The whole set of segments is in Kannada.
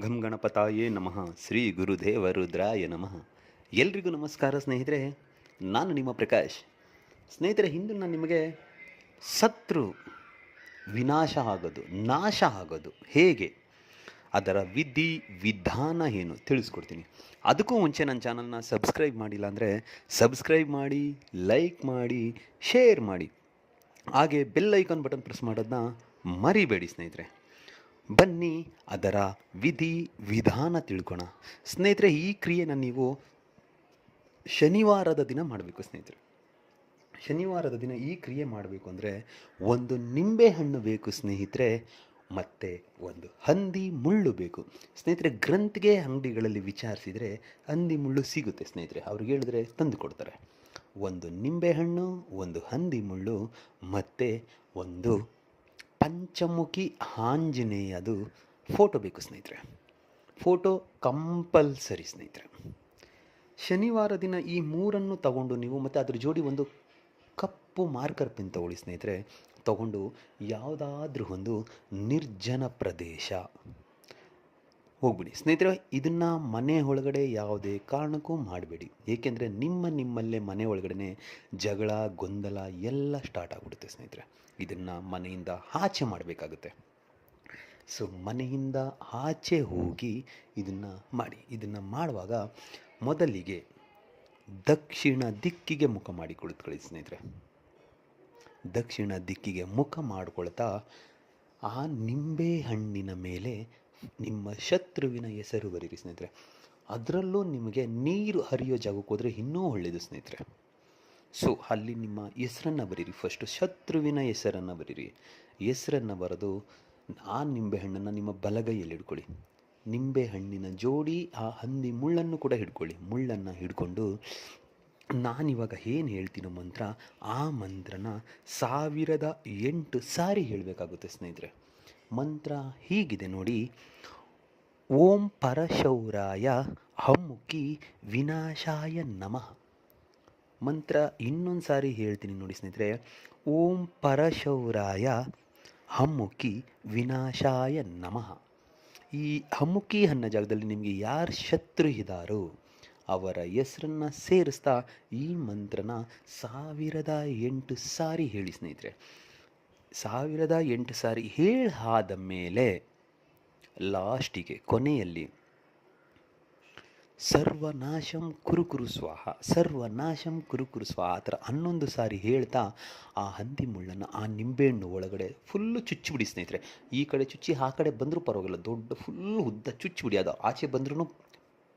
ಘಂ ಗಣಪತಾಯೇ ನಮಃ ಶ್ರೀ ಗುರುದೇವ ರುದ್ರಾಯ ನಮಃ. ಎಲ್ರಿಗೂ ನಮಸ್ಕಾರ ಸ್ನೇಹಿತರೆ, ನಾನು ನಿಮ್ಮ ಪ್ರಕಾಶ್. ಸ್ನೇಹಿತರೆ, ಇಂದು ನಾನು ನಿಮಗೆ ಶತ್ರು ವಿನಾಶ ಆಗೋದು, ನಾಶ ಆಗೋದು ಹೇಗೆ, ಅದರ ವಿಧಿ ವಿಧಾನ ಏನು ತಿಳಿಸ್ಕೊಡ್ತೀನಿ. ಅದಕ್ಕೂ ಮುಂಚೆ ನನ್ನ ಚಾನಲ್ನ ಸಬ್ಸ್ಕ್ರೈಬ್ ಮಾಡಿಲ್ಲ ಅಂದರೆ ಸಬ್ಸ್ಕ್ರೈಬ್ ಮಾಡಿ, ಲೈಕ್ ಮಾಡಿ, ಶೇರ್ ಮಾಡಿ, ಹಾಗೆ ಬೆಲ್ ಐಕಾನ್ ಬಟನ್ ಪ್ರೆಸ್ ಮಾಡೋದನ್ನ ಮರಿಬೇಡಿ ಸ್ನೇಹಿತರೆ. ಬನ್ನಿ ಅದರ ವಿಧಿ ವಿಧಾನ ತಿಳ್ಕೊಣ. ಸ್ನೇಹಿತರೆ, ಈ ಕ್ರಿಯೆನ ನೀವು ಶನಿವಾರದ ದಿನ ಮಾಡಬೇಕು ಸ್ನೇಹಿತರೆ. ಶನಿವಾರದ ದಿನ ಈ ಕ್ರಿಯೆ ಮಾಡಬೇಕು ಅಂದರೆ ಒಂದು ನಿಂಬೆ ಹಣ್ಣು ಬೇಕು ಸ್ನೇಹಿತರೆ, ಮತ್ತು ಒಂದು ಹಂದಿ ಮುಳ್ಳು ಬೇಕು ಸ್ನೇಹಿತರೆ. ಗ್ರಂಥಿಗೆ ಅಂಗಡಿಗಳಲ್ಲಿ ವಿಚಾರಿಸಿದರೆ ಹಂದಿ ಮುಳ್ಳು ಸಿಗುತ್ತೆ ಸ್ನೇಹಿತರೆ. ಅವ್ರಿಗೆ ಹೇಳಿದ್ರೆ ತಂದು ಕೊಡ್ತಾರೆ. ಒಂದು ನಿಂಬೆಹಣ್ಣು, ಒಂದು ಹಂದಿ ಮುಳ್ಳು, ಮತ್ತು ಒಂದು ಪಂಚಮುಖಿ ಆಂಜನೇಯದು ಫೋಟೋ ಬೇಕು ಸ್ನೇಹಿತರೆ. ಫೋಟೋ ಕಂಪಲ್ಸರಿ ಸ್ನೇಹಿತರೆ. ಶನಿವಾರ ದಿನ ಈ ಮೂರನ್ನು ತಗೊಂಡು ನೀವು, ಮತ್ತು ಅದ್ರ ಜೋಡಿ ಒಂದು ಕಪ್ಪು ಮಾರ್ಕರ್ ಪೆನ್ ತಗೊಳ್ಳಿ ಸ್ನೇಹಿತರೆ. ತಗೊಂಡು ಯಾವುದಾದ್ರೂ ಒಂದು ನಿರ್ಜನ ಪ್ರದೇಶ ಹೋಗ್ಬಿಡಿ ಸ್ನೇಹಿತರೆ. ಇದನ್ನು ಮನೆ ಒಳಗಡೆ ಯಾವುದೇ ಕಾರಣಕ್ಕೂ ಮಾಡಬೇಡಿ. ಏಕೆಂದರೆ ನಿಮ್ಮಲ್ಲೇ ಮನೆ ಒಳಗಡೆ ಜಗಳ, ಗೊಂದಲ ಎಲ್ಲ ಸ್ಟಾರ್ಟ್ ಆಗಿಬಿಡುತ್ತೆ ಸ್ನೇಹಿತರೆ. ಇದನ್ನು ಮನೆಯಿಂದ ಆಚೆ ಮಾಡಬೇಕಾಗುತ್ತೆ. ಸೊ ಮನೆಯಿಂದ ಆಚೆ ಹೋಗಿ ಇದನ್ನು ಮಾಡಿ. ಇದನ್ನು ಮಾಡುವಾಗ ಮೊದಲಿಗೆ ದಕ್ಷಿಣ ದಿಕ್ಕಿಗೆ ಮುಖ ಮಾಡಿ ಕುಳಿತುಕೊಳ್ಳಿ ಸ್ನೇಹಿತರೆ. ದಕ್ಷಿಣ ದಿಕ್ಕಿಗೆ ಮುಖ ಮಾಡಿಕೊಳ್ತಾ ಆ ನಿಂಬೆ ಹಣ್ಣಿನ ಮೇಲೆ ನಿಮ್ಮ ಶತ್ರುವಿನ ಹೆಸರು ಬರೀರಿ ಸ್ನೇಹಿತರೆ. ಅದರಲ್ಲೂ ನಿಮಗೆ ನೀರು ಹರಿಯೋ ಜಾಗಕ್ಕೆ ಹೋದರೆ ಇನ್ನೂ ಒಳ್ಳೆಯದು ಸ್ನೇಹಿತರೆ. ಸೊ ಅಲ್ಲಿ ನಿಮ್ಮ ಹೆಸರನ್ನು ಬರೀರಿ. ಫಸ್ಟು ಶತ್ರುವಿನ ಹೆಸರನ್ನು ಬರೀರಿ. ಹೆಸರನ್ನು ಬರೆದು ಆ ನಿಂಬೆಹಣ್ಣನ್ನು ನಿಮ್ಮ ಬಲಗೈಯಲ್ಲಿ ಹಿಡ್ಕೊಳ್ಳಿ. ನಿಂಬೆಹಣ್ಣಿನ ಜೋಡಿ ಆ ಹಂದಿ ಮುಳ್ಳನ್ನು ಕೂಡ ಹಿಡ್ಕೊಳ್ಳಿ. ಮುಳ್ಳನ್ನು ಹಿಡ್ಕೊಂಡು ನಾನಿವಾಗ ಏನು ಹೇಳ್ತೀನೋ ಮಂತ್ರ, ಆ ಮಂತ್ರನ 1008 ಸಾರಿ ಹೇಳಬೇಕಾಗುತ್ತೆ ಸ್ನೇಹಿತರೆ. ಮಂತ್ರ ಹೀಗಿದೆ ನೋಡಿ: ಓಂ ಪರಶೌರಾಯ ಹಮ್ಮುಖಿ ವಿನಾಶಾಯ ನಮಃ. ಮಂತ್ರ ಇನ್ನೊಂದು ಸಾರಿ ಹೇಳ್ತೀನಿ ನೋಡಿ ಸ್ನೇಹಿತರೆ. ಓಂ ಪರಶೌರಾಯ ಹಮ್ಮುಖಿ ವಿನಾಶಾಯ ನಮಃ. ಈ ಹಮ್ಮುಖಿ ಅನ್ನೋ ಜಾಗದಲ್ಲಿ ನಿಮಗೆ ಯಾರು ಶತ್ರು ಇದ್ದಾರೋ ಅವರ ಹೆಸರನ್ನು ಸೇರಿಸ್ತಾ ಈ ಮಂತ್ರನ 1008 ಸಾರಿ ಹೇಳಿ ಸ್ನೇಹಿತರೆ. 1008 ಸಾರಿ ಹೇಳಾದ ಮೇಲೆ ಲಾಸ್ಟಿಗೆ ಕೊನೆಯಲ್ಲಿ ಸರ್ವನಾಶಂ ಕುರುಕುರು ಸ್ವಾಹ, ಸರ್ವನಾಶಂ ಕುರುಕುರು ಸ್ವಾಹ ಆ ಥರ 11 ಸಾರಿ ಹೇಳ್ತಾ ಆ ಹಂದಿ ಮುಳ್ಳನ್ನು ಆ ನಿಂಬೆಹಣ್ಣು ಒಳಗಡೆ ಫುಲ್ಲು ಚುಚ್ಚಿಬಿಡಿ ಸ್ನೇಹಿತರೆ. ಈ ಕಡೆ ಚುಚ್ಚಿ ಆ ಕಡೆ ಬಂದರೂ ಪರವಾಗಿಲ್ಲ, ದೊಡ್ಡ ಫುಲ್ಲು ಉದ್ದ ಚುಚ್ಚಿಬಿಡಿ. ಅದು ಆಚೆ ಬಂದ್ರೂ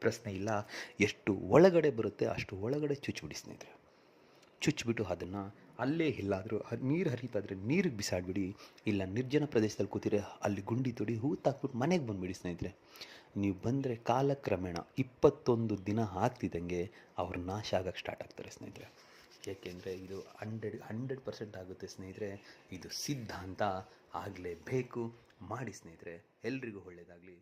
ಪ್ರಶ್ನೆ ಇಲ್ಲ. ಎಷ್ಟು ಒಳಗಡೆ ಬರುತ್ತೆ ಅಷ್ಟು ಒಳಗಡೆ ಚುಚ್ಚಿಬಿಡಿ ಸ್ನೇಹಿತರೆ. ಚುಚ್ಚಿಬಿಟ್ಟು ಅದನ್ನು ಅಲ್ಲೇ ಎಲ್ಲಾದರೂ ನೀರು ಹರಿತಾದರೆ ನೀರಿಗೆ ಬಿಸಾಡಿಬಿಡಿ. ಇಲ್ಲ ನಿರ್ಜನ ಪ್ರದೇಶದಲ್ಲಿ ಕೂತಿರೆ ಅಲ್ಲಿ ಗುಂಡಿ ತೊಡಿ ಹೂತಾಕ್ಬಿಟ್ಟು ಮನೆಗೆ ಬಂದುಬಿಡಿ ಸ್ನೇಹಿತರೆ. ನೀವು ಬಂದರೆ ಕಾಲಕ್ರಮೇಣ 21 ದಿನ ಆಗ್ತಿದ್ದಂಗೆ ಅವ್ರು ನಾಶ ಆಗೋಕ್ಕೆ ಸ್ಟಾರ್ಟ್ ಆಗ್ತಾರೆ ಸ್ನೇಹಿತರೆ. ಏಕೆಂದರೆ ಇದು 100% ಆಗುತ್ತೆ ಸ್ನೇಹಿತರೆ. ಇದು ಸಿದ್ಧಾಂತ ಆಗಲೇಬೇಕು. ಮಾಡಿ ಸ್ನೇಹಿತರೆ. ಎಲ್ರಿಗೂ ಒಳ್ಳೆಯದಾಗಲಿ.